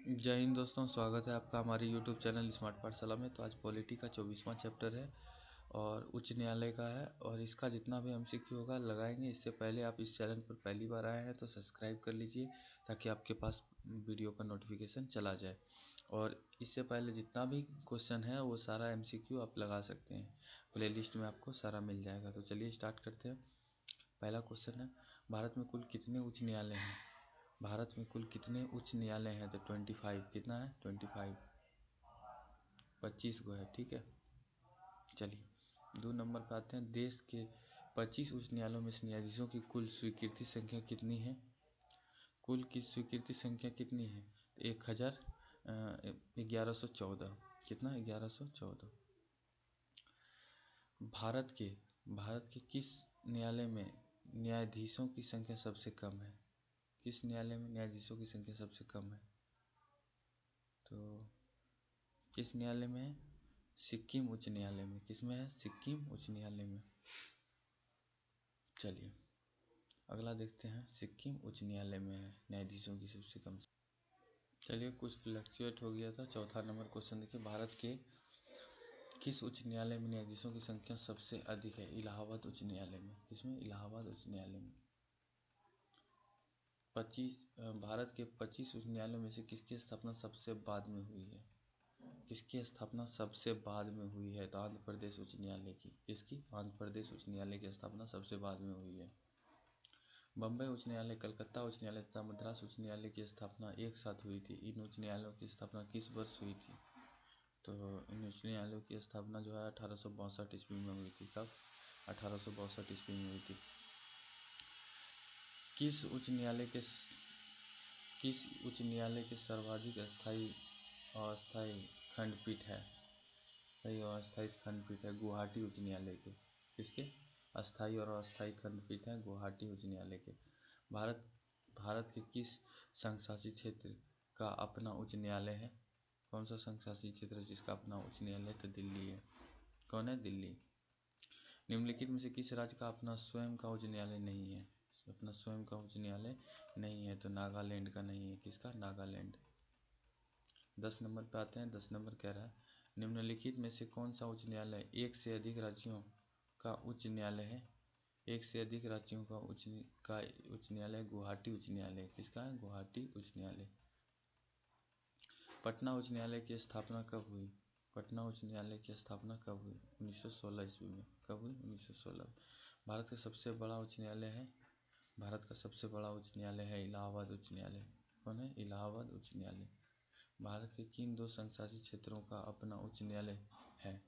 जय हिंद दोस्तों, स्वागत है आपका हमारे YouTube चैनल स्मार्ट पाठशाला में। तो आज पॉलिटी का 24वां चैप्टर है और उच्च न्यायालय का है, और इसका जितना भी MCQ होगा लगाएंगे। इससे पहले आप इस चैनल पर पहली बार आए हैं तो सब्सक्राइब कर लीजिए ताकि आपके पास वीडियो का नोटिफिकेशन चला जाए। और इससे पहले जितना भी क्वेश्चन है वो सारा MCQ आप लगा सकते हैं, प्ले लिस्ट में आपको सारा मिल जाएगा। तो चलिए स्टार्ट करते हैं। पहला क्वेश्चन है, भारत में कुल कितने उच्च न्यायालय हैं? भारत में कुल कितने उच्च न्यायालय हैं? तो 25। कितना है? 25। 25 गो है, ठीक है। चलिए 2 नंबर पे आते हैं। देश के 25 उच्च न्यायालयों में से न्यायाधीशों की कुल स्वीकृति संख्या कितनी है? कुल की स्वीकृति संख्या कितनी है? 1114। कितना? 1114। भारत के किस न्यायालय में न्यायाधीशों की संख्या सबसे कम है? किस न्यायालय में न्यायाधीशों की संख्या सबसे कम है? तो किस न्यायालय में है? सिक्किम उच्च न्यायालय में। किसमें है? सिक्किम उच्च न्यायालय में। चलिए अगला देखते हैं। सिक्किम उच्च न्यायालय में है न्यायाधीशों की सबसे कम। चलिए कुछ फ्लक्चुएट हो गया था। चौथा नंबर क्वेश्चन देखिए, भारत के किस उच्च न्यायालय में न्यायाधीशों की संख्या सबसे अधिक है? इलाहाबाद उच्च न्यायालय में। किसमें? इलाहाबाद उच्च न्यायालय में। 25 भारत के 25 उच्च न्यायालयों में से किसकी स्थापना सबसे बाद में हुई है? किसकी स्थापना सबसे बाद में हुई है? तो आंध्र प्रदेश उच्च न्यायालय की। किसकी? आंध्र प्रदेश उच्च न्यायालय की स्थापना सबसे बाद में हुई है। बम्बई उच्च न्यायालय, कलकत्ता उच्च न्यायालय तथा मद्रास उच्च न्यायालय की स्थापना एक साथ हुई थी। इन उच्च न्यायालयों की स्थापना किस वर्ष हुई थी? तो इन उच्च न्यायालयों की स्थापना जो है 1862 ईस्वी में हुई थी। कब? 1862 ईस्वी में हुई थी। किस उच्च न्यायालय के सर्वाधिक स्थायी और अस्थायी खंडपीठ है? सही और अस्थायी खंडपीठ है गुवाहाटी उच्च न्यायालय के। किसके? अस्थायी और अस्थायी खंडपीठ है गुवाहाटी उच्च न्यायालय के। भारत के किस संघ शासित क्षेत्र का अपना उच्च न्यायालय है? कौन सा संघ शासित क्षेत्र है जिसका अपना उच्च न्यायालय? तो दिल्ली है। कौन है? दिल्ली। निम्नलिखित में से किस राज्य का अपना स्वयं का उच्च न्यायालय नहीं है? अपना स्वयं का उच्च न्यायालय नहीं है, तो नागालैंड का नहीं है। किसका? नागालैंड। 10 नंबर पे आते हैं। 10 नंबर कह रहा है, निम्नलिखित में से कौन सा उच्च न्यायालय एक से अधिक राज्यों का उच्च न्यायालय है? एक से अधिक राज्यों का उच्च न्यायालय गुवाहाटी उच्च न्यायालय। किसका है? गुवाहाटी उच्च न्यायालय। पटना उच्च न्यायालय की स्थापना कब हुई? पटना उच्च न्यायालय की स्थापना कब हुई? 1916 ईस्वी में। कब हुई? 1916। भारत का सबसे बड़ा उच्च न्यायालय है। भारत का सबसे बड़ा उच्च न्यायालय है इलाहाबाद उच्च न्यायालय। कौन है? इलाहाबाद उच्च न्यायालय। भारत के किन 2 संघ शासित क्षेत्रों का अपना उच्च न्यायालय है?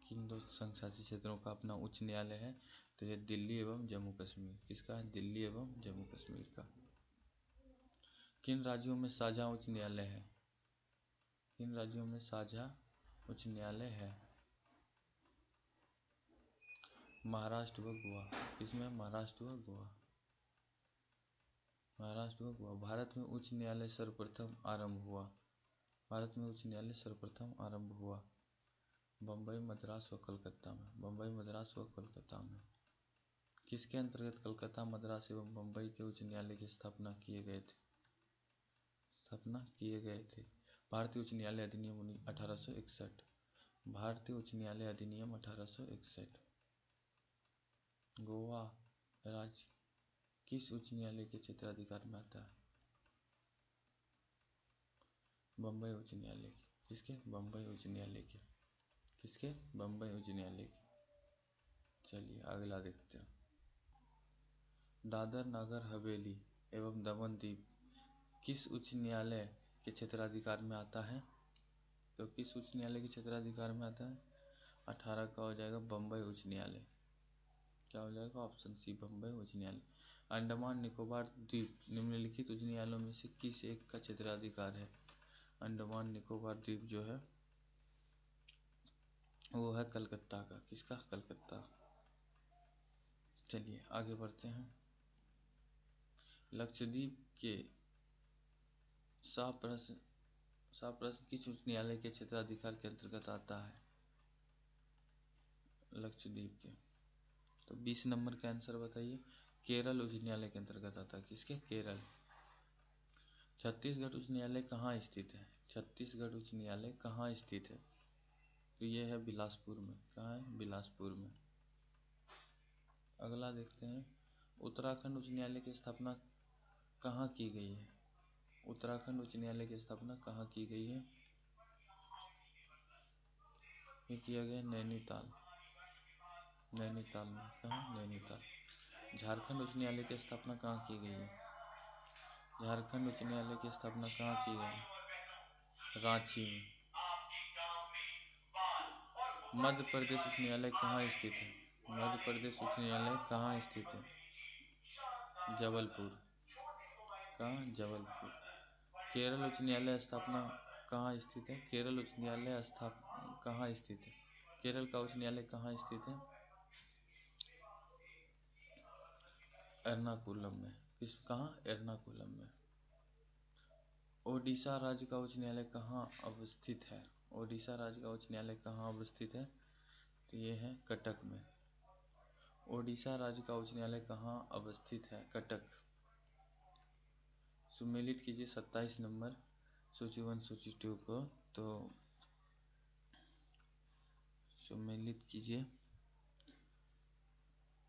किन 2 संघ शासित क्षेत्रों का अपना उच्च न्यायालय है? तो ये दिल्ली एवं जम्मू कश्मीर। किसका है? दिल्ली एवं जम्मू कश्मीर का। किन राज्यों में साझा उच्च न्यायालय है? किन राज्यों में साझा उच्च न्यायालय है? महाराष्ट्र व गोवा। किसमें? महाराष्ट्र व गोवा। महाराष्ट्र व गोवा। भारत में उच्च न्यायालय सर्वप्रथम आरंभ हुआ। भारत में उच्च न्यायालय सर्वप्रथम आरंभ हुआ बम्बई, मद्रास व कलकत्ता में। बम्बई, मद्रास व कलकत्ता में। किसके अंतर्गत कलकत्ता, मद्रास एवं बम्बई के उच्च न्यायालय की स्थापना किए गए थे? भारतीय उच्च न्यायालय अधिनियम 1861। भारतीय उच्च न्यायालय अधिनियम 1861। गोवा राज्य किस उच्च न्यायालय के क्षेत्राधिकार में आता है? बम्बई उच्च न्यायालय के। किसके? बम्बई उच्च न्यायालय के। किसके? बम्बई उच्च न्यायालय के। चलिए अगला देखते हैं। दादर नगर हवेली एवं दमन दीव किस उच्च न्यायालय के क्षेत्राधिकार में आता है? तो किस उच्च न्यायालय के क्षेत्राधिकार में आता है? 18 का हो जाएगा बम्बई उच्च न्यायालय। क्या हो जाएगा? ऑप्शन सी, बम्बई उच्च न्यायालय। अंडमान निकोबार द्वीप निम्नलिखित उच्च न्यायालयों में से किस एक का क्षेत्राधिकार है? अंडमान निकोबार द्वीप जो है वो है कलकत्ता का। किसका? कलकत्ता। चलिए आगे बढ़ते हैं। लक्षद्वीप के शाह प्रश्न किस उच्च न्यायालय के क्षेत्राधिकार के अंतर्गत आता है? लक्षद्वीप के। तो 20 नंबर का आंसर बताइए। केरल उच्च न्यायालय के अंतर्गत आता है। किसके? केरल। छत्तीसगढ़ उच्च न्यायालय कहाँ स्थित है? छत्तीसगढ़ उच्च न्यायालय कहाँ स्थित है? तो ये है बिलासपुर में। कहाँ है? बिलासपुर में। अगला देखते हैं, उत्तराखंड उच्च न्यायालय की स्थापना कहाँ की गई है? उत्तराखंड उच्च न्यायालय की स्थापना कहाँ की गई है? ये किया गया नैनीताल। नैनीताल में। कहाँ? नैनीताल। झारखंड उच्च न्यायालय की स्थापना कहाँ की गई है? झारखंड उच्च न्यायालय की स्थापना कहाँ की गई है? रांची में। मध्य प्रदेश उच्च न्यायालय कहाँ स्थित है? मध्य प्रदेश उच्च न्यायालय कहाँ स्थित है? जबलपुर। कहाँ? जबलपुर। केरल उच्च न्यायालय स्थापना कहाँ स्थित है? केरल उच्च न्यायालय कहाँ स्थित है? केरल का उच्च न्यायालय कहाँ स्थित है? एर्नाकुलम में। कहाँ? एर्नाकुलम में। ओडिशा राज्य का उच्च न्यायालय कहाँ अवस्थित है? ओडिशा राज्य का उच्च न्यायालय कहाँ अवस्थित है? तो ये है कटक में। ओडिशा राज्य का उच्च न्यायालय कहाँ अवस्थित है? कटक। सुमेलित कीजिए 27 नंबर सूची 1 सूची 2 को। तो सुमेलित कीजिए।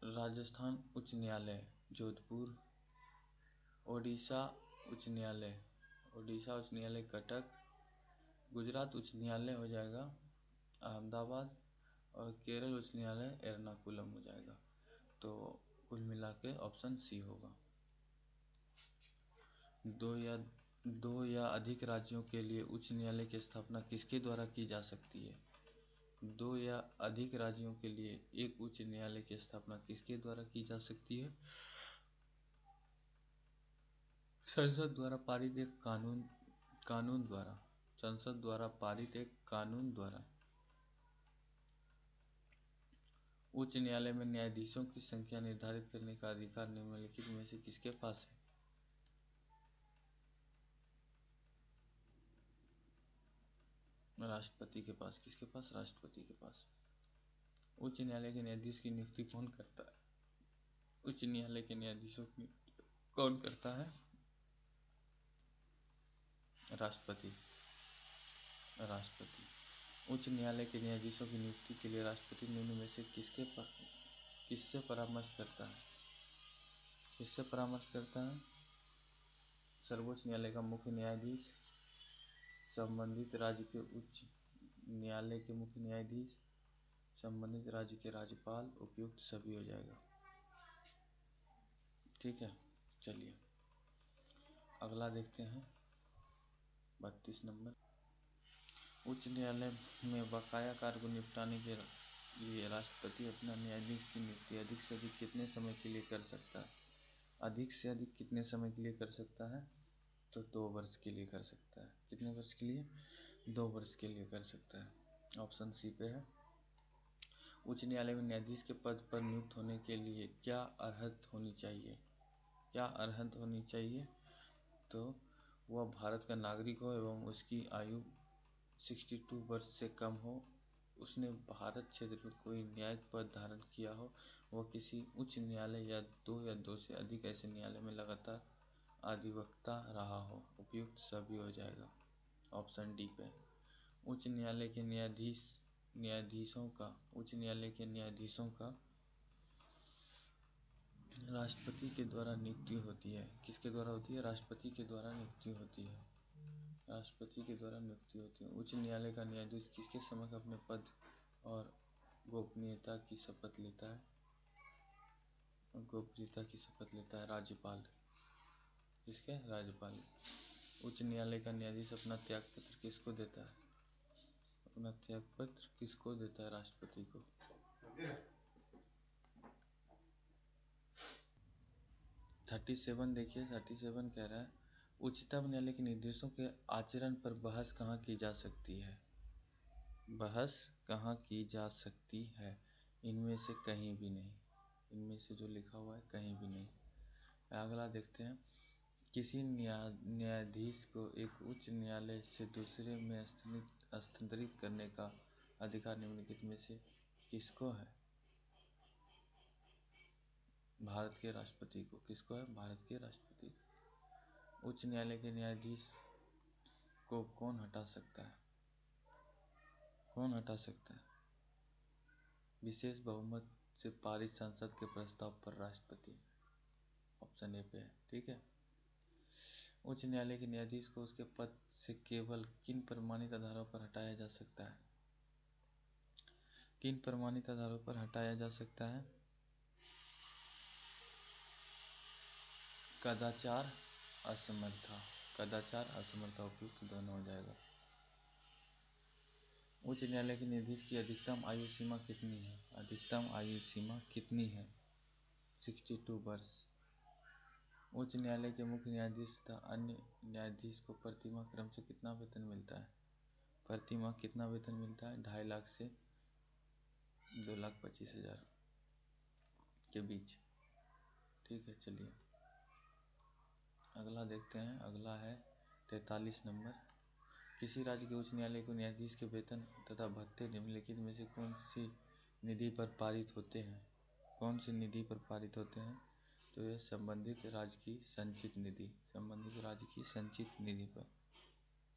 राजस्थान उच्च न्यायालय जोधपुर, ओडिशा उच्च न्यायालय कटक, गुजरात उच्च न्यायालय हो जाएगा अहमदाबाद, और केरल उच्च न्यायालय एर्नाकुलम हो जाएगा। तो कुल मिला के ऑप्शन सी होगा। दो या अधिक राज्यों के लिए उच्च न्यायालय की स्थापना किसके द्वारा की जा सकती है? दो या अधिक राज्यों के लिए एक उच्च न्यायालय की स्थापना किसके द्वारा की जा सकती है? संसद द्वारा पारित एक कानून द्वारा। संसद द्वारा पारित एक कानून द्वारा। उच्च न्यायालय में न्यायाधीशों की संख्या निर्धारित करने का अधिकार निम्नलिखित में से किसके पास है? राष्ट्रपति के पास। किसके पास? राष्ट्रपति के पास। उच्च न्यायालय के न्यायाधीश की नियुक्ति कौन करता है? उच्च न्यायालय के न्यायाधीशों की कौन करता है? राष्ट्रपति। उच्च न्यायालय के न्यायाधीशों की नियुक्ति के लिए राष्ट्रपति निम्न में से किससे परामर्श करता है? किससे परामर्श करता है? सर्वोच्च न्यायालय का मुख्य न्यायाधीश, संबंधित राज्य के उच्च न्यायालय के मुख्य न्यायाधीश, संबंधित राज्य के राज्यपाल, उपयुक्त सभी हो जाएगा। ठीक है, चलिए अगला देखते हैं 32 नंबर। उच्च न्यायालय में बकाया कार्य को निपटाने के लिए राष्ट्रपति अपना न्यायाधीश की नियुक्ति अधिक से अधिक कितने समय के लिए कर सकता है? अधिक से अधिक कितने समय के लिए कर सकता है? तो 2 वर्ष के लिए कर सकता है। कितने वर्ष के लिए? 2 वर्ष के लिए कर सकता है। ऑप्शन सी पे है। उच्च न्यायालय में न्यायाधीश के पद पर नियुक्त होने के लिए क्या अर्हता होनी चाहिए? क्या अर्हता होनी चाहिए? तो वह भारत का नागरिक हो एवं उसकी आयु 62 वर्ष से कम हो, उसने भारत क्षेत्र में कोई न्यायिक पद धारण किया हो, वह किसी उच्च न्यायालय या दो से अधिक ऐसे न्यायालय में लगातार अधिवक्ता रहा हो। उपयुक्त सभी हो जाएगा। ऑप्शन डी पे। उच्च न्यायालय के न्यायाधीशों का राष्ट्रपति के द्वारा नियुक्ति होती है। किसके द्वारा होती है? राष्ट्रपति के द्वारा नियुक्ति होती है। राष्ट्रपति के द्वारा नियुक्ति होती है। उच्च न्यायालय का न्यायाधीश किसके समक्ष अपने पद और गोपनीयता की शपथ लेता है? गोपनीयता की शपथ लेता है राज्यपाल। किसके? राज्यपाल। उच्च न्यायालय का न्यायाधीश अपना त्यागपत्र किसको देता है? अपना त्यागपत्र किसको देता है? राष्ट्रपति को। 37 देखिए। 37 कह रहा है उच्चतम न्यायालय के निर्देशों के आचरण पर बहस कहाँ की जा सकती है? बहस कहाँ की जा सकती है? इनमें से कहीं भी नहीं। इनमें से जो लिखा हुआ है कहीं भी नहीं। अगला देखते हैं। किसी न्यायाधीश को एक उच्च न्यायालय से दूसरे में स्थानांतरित करने का अधिकार निम्नलिखित में से किसको है? भारत के राष्ट्रपति को। किसको है? भारत के राष्ट्रपति। उच्च न्यायालय के न्यायाधीश को कौन हटा सकता है? कौन हटा सकता है? विशेष बहुमत से पारित संसद के प्रस्ताव पर राष्ट्रपति। ऑप्शन ए पे है, ठीक है। उच्च न्यायालय के न्यायाधीश को उसके पद से केवल किन प्रमाणित आधारों पर हटाया जा सकता है? किन प्रमाणित आधारों पर हटाया जा सकता है? कदाचार, असमर्था। कदाचार, असमर्था, उपयुक्त दोनों हो जाएगा। उच्च न्यायालय के न्यायाधीश की अधिकतम आयु सीमा कितनी है? अधिकतम आयु सीमा कितनी है? 62 वर्ष। उच्च न्यायालय के मुख्य न्यायाधीश तथा अन्य न्यायाधीश को प्रतिमाह क्रम से कितना वेतन मिलता है? प्रतिमाह कितना वेतन मिलता है? 2.5 लाख से 2,25,000 के बीच, ठीक है। चलिए अगला देखते हैं। अगला है 43 नंबर। किसी राज्य के उच्च न्यायालय को न्यायाधीश के वेतन तथा भत्ते निम्नलिखित में से कौन सी निधि पर पारित होते हैं? कौन सी निधि पर पारित होते हैं? तो यह संबंधित राज्य की संचित निधि, संबंधित राज्य की संचित निधि पर,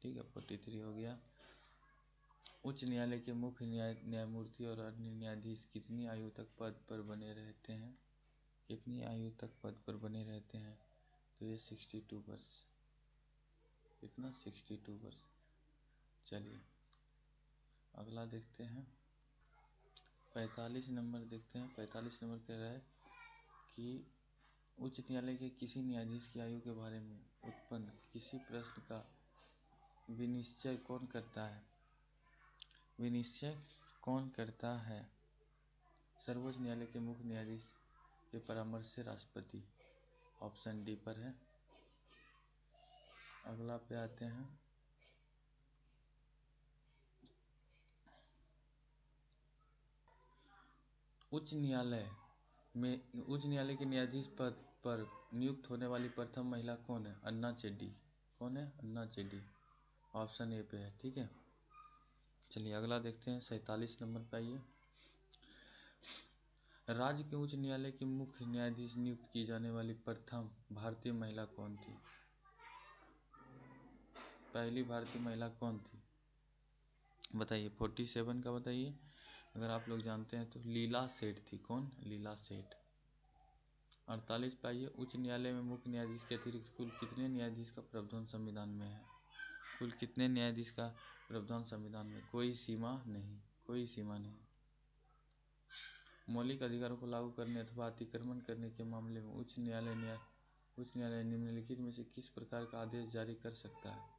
ठीक है। 43 हो गया। उच्च न्यायालय के मुख्य न्यायमूर्ति और अन्य न्यायाधीश कितनी आयु तक पद पर बने रहते हैं? कितनी आयु तक पद पर बने रहते हैं? तो ये 62 वर्ष। कितना? 62 वर्ष। चलिए अगला देखते हैं। 45 नंबर देखते हैं। 45 नंबर कह रहा है कि उच्च न्यायालय के किसी न्यायाधीश की आयु के बारे में उत्पन्न किसी प्रश्न का विनिश्चय कौन करता है? विनिश्चय कौन करता है? सर्वोच्च न्यायालय के मुख्य न्यायाधीश के परामर्श से राष्ट्रपति। ऑप्शन डी पर है। अगला पे आते हैं। उच्च न्यायालय के न्यायाधीश पद पर नियुक्त होने वाली प्रथम महिला कौन है? अन्ना चेड्डी। कौन है? अन्ना चेड्डी। ऑप्शन ए पे है, ठीक है। चलिए अगला देखते हैं। 47 नंबर पे आइए। राज्य के उच्च न्यायालय की मुख्य न्यायाधीश नियुक्त की जाने वाली प्रथम भारतीय महिला कौन थी? पहली भारतीय महिला कौन थी? बताइए। 47 का बताइए। अगर आप लोग जानते हैं तो लीला सेठ थी। कौन? लीला सेठ। 48 पे आइए। उच्च न्यायालय में मुख्य न्यायाधीश के अतिरिक्त कुल कितने न्यायाधीश का प्रावधान संविधान में है? कुल कितने न्यायाधीश का प्रावधान संविधान में? कोई सीमा नहीं, कोई सीमा नहीं। मौलिक अधिकारों को लागू करने अथवा अतिक्रमण करने के मामले में उच्च न्यायालय निम्नलिखित में से किस प्रकार का आदेश जारी कर सकता है?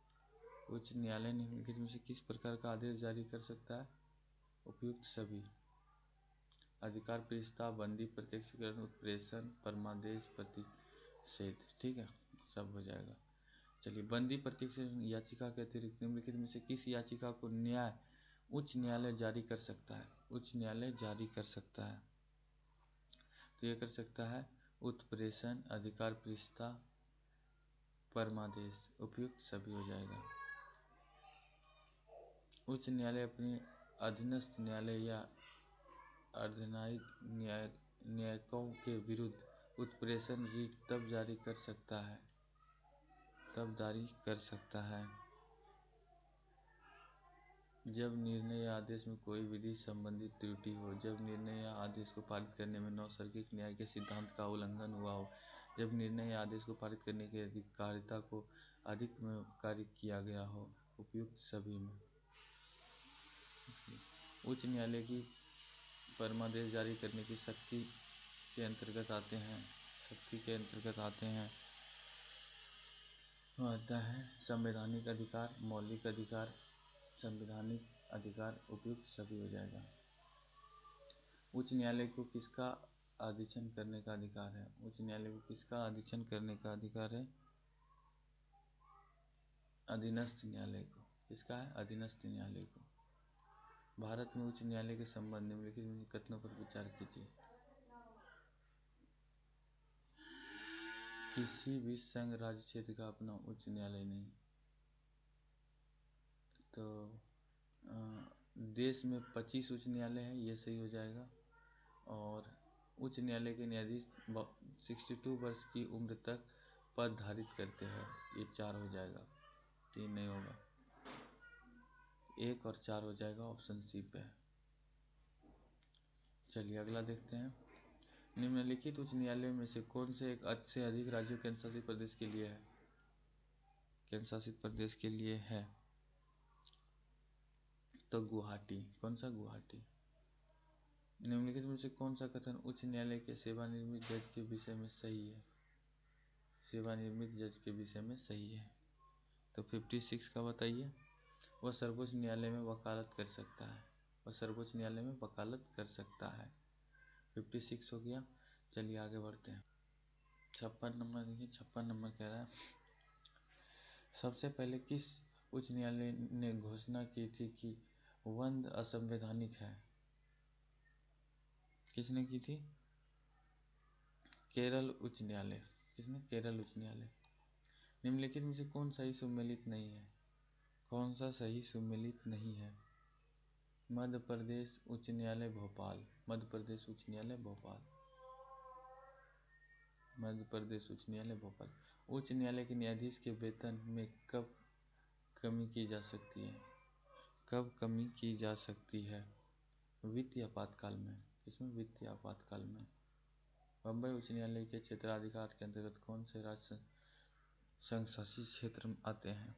उच्च न्यायालय निम्नलिखित में से किस प्रकार का आदेश जारी कर सकता है? उपयुक्त सभी। अधिकार प्रस्ताव, बंदी, प्रत्यक्षीकरण, उत्प्रेषण, परमादेश, प्रतिषेध, ठीक है। सब हो जाएगा। चलिए बंदी प्रत्यक्षीकरण याचिका के अतिरिक्त निम्नलिखित में से किस याचिका को उच्च न्यायालय जारी कर सकता है? उच्च न्यायालय जारी कर सकता है तो ये कर सकता है उत्प्रेषण, अधिकार प्रस्ताव, परमादेश। उपयुक्त सभी हो जाएगा। उच्च न्यायालय अपने अधीनस्थ न्यायालय या अर्धन्यायिक न्यायिकों के विरुद्ध उत्प्रेषण रीट तब जारी कर सकता है जब निर्णय या आदेश में कोई विधि संबंधी त्रुटि हो, जब निर्णय या आदेश को पारित करने में नैसर्गिक न्याय के सिद्धांत का उल्लंघन हुआ हो, जब निर्णय या आदेश को पारित करने की अधिकारिता को अधिक में कार्य किया गया हो। उपयुक्त सभी में। उच्च न्यायालय की परमादेश जारी करने की शक्ति के अंतर्गत आते हैं आता है संवैधानिक अधिकार, मौलिक अधिकार, संवैधानिक अधिकार। उपयुक्त सभी हो जाएगा। उच्च न्यायालय को किसका अधीक्षण करने का अधिकार है? उच्च न्यायालय को किसका अधीक्षण करने का अधिकार है? अधीनस्थ न्यायालय को। किसका है? अधीनस्थ न्यायालय को। भारत में उच्च न्यायालय के संबंध निम्नलिखित में कथनों पर विचार कीजिए। किसी भी संघ राज्य क्षेत्र का अपना उच्च न्यायालय नहीं। तो देश में 25 उच्च न्यायालय है, ये सही हो जाएगा। और उच्च न्यायालय के न्यायाधीश 62 वर्ष की उम्र तक पद धारित करते हैं। ये 4 हो जाएगा, 3 नहीं होगा, 1 और 4 हो जाएगा, ऑप्शन सी पे है। चलिए अगला देखते हैं। निम्नलिखित उच्च न्यायालय में से कौन से एक से अधिक राज्यों केंद्र शासित प्रदेश के लिए है? केंद्र शासित प्रदेश के लिए है तो गुवाहाटी। कौन सा? गुवाहाटी। निम्नलिखित में से कौन सा कथन उच्च न्यायालय के सेवानिवृत्त जज के विषय में सही है? सेवानिवृत्त जज के विषय में सही है तो 56 का बताइए। वह सर्वोच्च न्यायालय में वकालत कर सकता है। वह सर्वोच्च न्यायालय में वकालत कर सकता है। 56 हो गया। चलिए आगे बढ़ते हैं। 56 नंबर देखिए। 56 नंबर कह रहा है, सबसे पहले किस उच्च न्यायालय ने घोषणा की थी कि वंद असंवैधानिक है? किसने की थी? केरल उच्च न्यायालय। किसने? केरल उच्च न्यायालय। निम्नलिखित में से कौन सा ही सुमेलित नहीं है? कौन सा सही सुमेलित नहीं है? मध्य प्रदेश उच्च न्यायालय भोपाल। मध्य प्रदेश उच्च न्यायालय भोपाल। मध्य प्रदेश उच्च न्यायालय भोपाल। उच्च न्यायालय के न्यायाधीश के वेतन में कब कमी की जा सकती है? कब कमी की जा सकती है? वित्तीय आपातकाल में। इसमें वित्तीय आपातकाल में। बम्बई उच्च न्यायालय के क्षेत्राधिकार के अंतर्गत कौन से राज्य संघ शासित क्षेत्र आते हैं?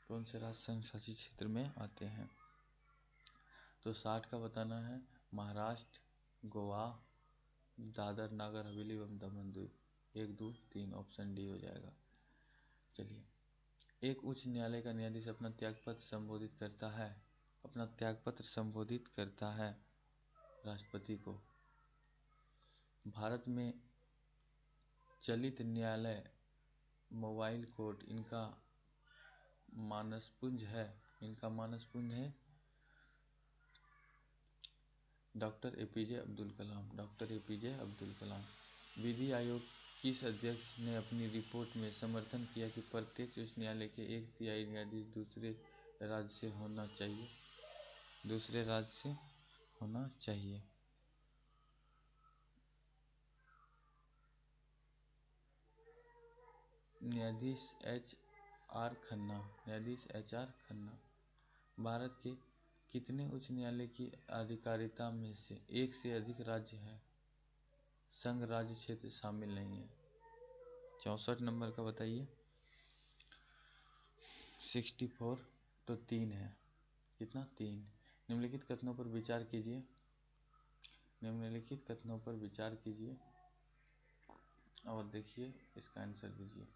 कौन से राज्य संघ शासित क्षेत्र में आते हैं? तो 60 का बताना है। महाराष्ट्र, गोवा, दादर नागर हवेली एवं दमन द्वीप। 1, 2, 3 ऑप्शन डी हो जाएगा। चलिए, एक उच्च न्यायालय का न्यायाधीश अपना त्यागपत्र संबोधित करता है। अपना त्यागपत्र संबोधित करता है राष्ट्रपति को। भारत में चलित न्यायालय मोबाइल कोर्ट इनका मानसपुंज है। इनका मानसपुंज है doctor APJ Abdul Kalam. Doctor APJ Abdul Kalam. विधि आयोग किस अध्यक्ष ने अपनी रिपोर्ट में समर्थन किया कि प्रत्येक उच्च न्यायालय के 1/3 न्यायाधीश दूसरे राज्य से होना चाहिए? दूसरे राज्य से होना चाहिए। न्यायाधीश HR खन्ना। न्यायाधीश HR खन्ना। भारत के कितने उच्च न्यायालय की अधिकारिता में से एक से अधिक राज्य हैं? संघ राज्य क्षेत्र शामिल नहीं है। 64 नंबर का बताइए। 64 तो 3 है। कितना? 3। निम्नलिखित कथनों पर विचार कीजिए। निम्नलिखित कथनों पर विचार कीजिए और देखिए इसका आंसर दीजिए।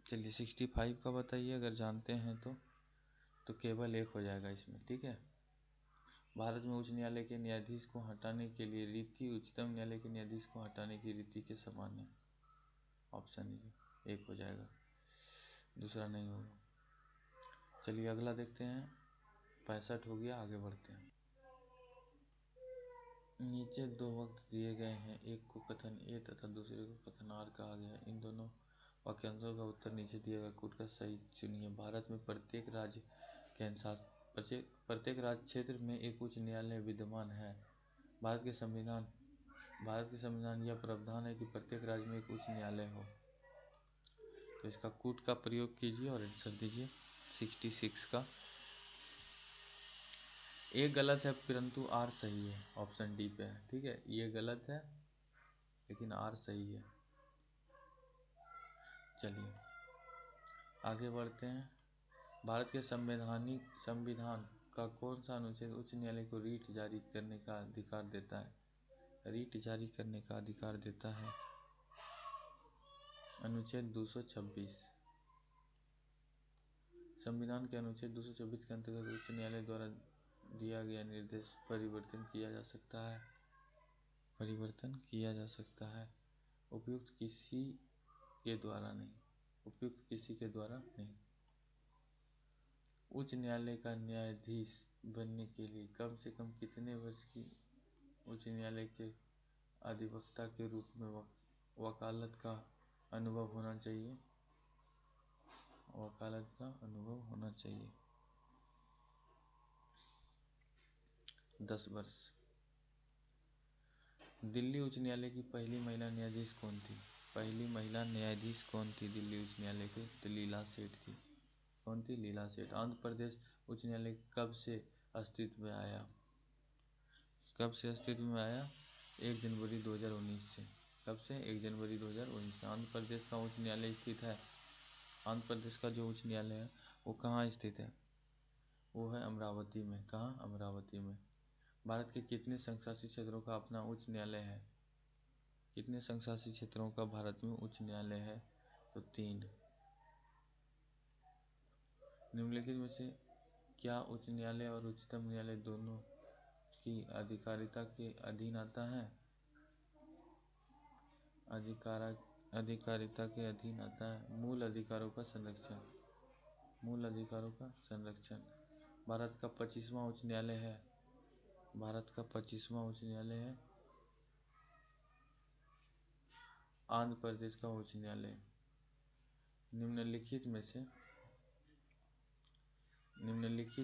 चलिए 65 का बताइए। अगर जानते हैं तो केवल 1 हो जाएगा इसमें। ठीक है। भारत में उच्च न्यायालय के न्यायाधीश को हटाने के लिए रीति उच्चतम न्यायालय के न्यायाधीश को हटाने की रीति के समान है। ऑप्शन ए 1 हो जाएगा, दूसरा नहीं होगा। चलिए अगला देखते हैं। 65 हो गया। आगे बढ़ते हैं। नीचे 2 वक्त दिए गए हैं। एक को कथन ए तथा दूसरे को कथन आर कहा गया है। इन दोनों वाक्यांशों का उत्तर नीचे दिए गए कूट का सही चुनिए। भारत में प्रत्येक राज्य क्षेत्र में एक उच्च न्यायालय विद्यमान है। भारत के संविधान यह प्रावधान है कि प्रत्येक राज्य में एक उच्च न्यायालय हो। तो इसका कूट का प्रयोग कीजिए और आंसर दीजिए 66 का। ए गलत है परंतु आर सही है। ऑप्शन डी पे है। ठीक है, ये गलत है लेकिन आर सही है। चलिए आगे बढ़ते हैं। भारत के संविधान का कौन सा अनुच्छेद उच्च न्यायालय को रीट जारी करने का अधिकार देता है? रीट जारी करने का अधिकार देता है अनुच्छेद 226। संविधान के अनुच्छेद 226 के अंतर्गत उच्च न्यायालय द्वारा दिया गया निर्देश परिवर्तन किया जा सकता है। परिवर्तन किया जा सकता है उपयुक्त किसी के द्वारा नहीं। उपयुक्त किसी के द्वारा नहीं। उच्च न्यायालय का न्यायाधीश बनने के लिए कम से कम कितने वर्ष की उच्च न्यायालय के अधिवक्ता के रूप में वकालत का अनुभव होना चाहिए? वकालत का अनुभव होना चाहिए 10 वर्ष। दिल्ली उच्च न्यायालय की पहली महिला न्यायाधीश कौन थी? पहली महिला न्यायाधीश कौन थी दिल्ली उच्च न्यायालय के? तो लीला सेठ थी। कौन थी? लीला सेठ। आंध्र प्रदेश उच्च न्यायालय कब से अस्तित्व में आया? कब से अस्तित्व में आया? 1 जनवरी 2019 से। कब से? 1 जनवरी 2019 से। आंध्र प्रदेश का उच्च न्यायालय स्थित है? आंध्र प्रदेश का जो उच्च न्यायालय है वो कहाँ स्थित है? वो है अमरावती में। कहाँ? अमरावती में। भारत के कितने संघशासित क्षेत्रों का अपना उच्च न्यायालय है? कितने संघशासित क्षेत्रों का भारत में उच्च न्यायालय है? तो 3। निम्नलिखित में से क्या उच्च न्यायालय और उच्चतम न्यायालय दोनों की अधिकारिता के अधीन आता है? अधिकारिता के अधीन आता है। मूल अधिकारों का संरक्षण। मूल अधिकारों का संरक्षण। भारत का 25वां उच्च न्यायालय है? भारत का 25वां उच्च न्यायालय है आंध्र प्रदेश का उच्च न्यायालय। निम्नलिखित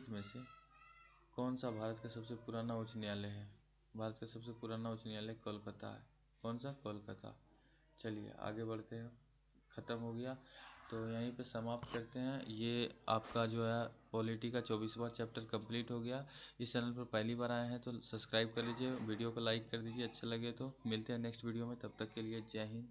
में से कौन सा भारत का सबसे पुराना उच्च न्यायालय है? भारत का सबसे पुराना उच्च न्यायालय कोलकाता है। कौन सा? कोलकाता। चलिए आगे बढ़ते हैं। ख़त्म हो गया तो यहीं पे समाप्त करते हैं। ये आपका जो है पॉलिटी का 24वां चैप्टर कंप्लीट हो गया। इस चैनल पर पहली बार आए हैं तो सब्सक्राइब कर लीजिए, वीडियो को लाइक कर दीजिए अच्छा लगे तो। मिलते हैं नेक्स्ट वीडियो में, तब तक के लिए जय हिंद।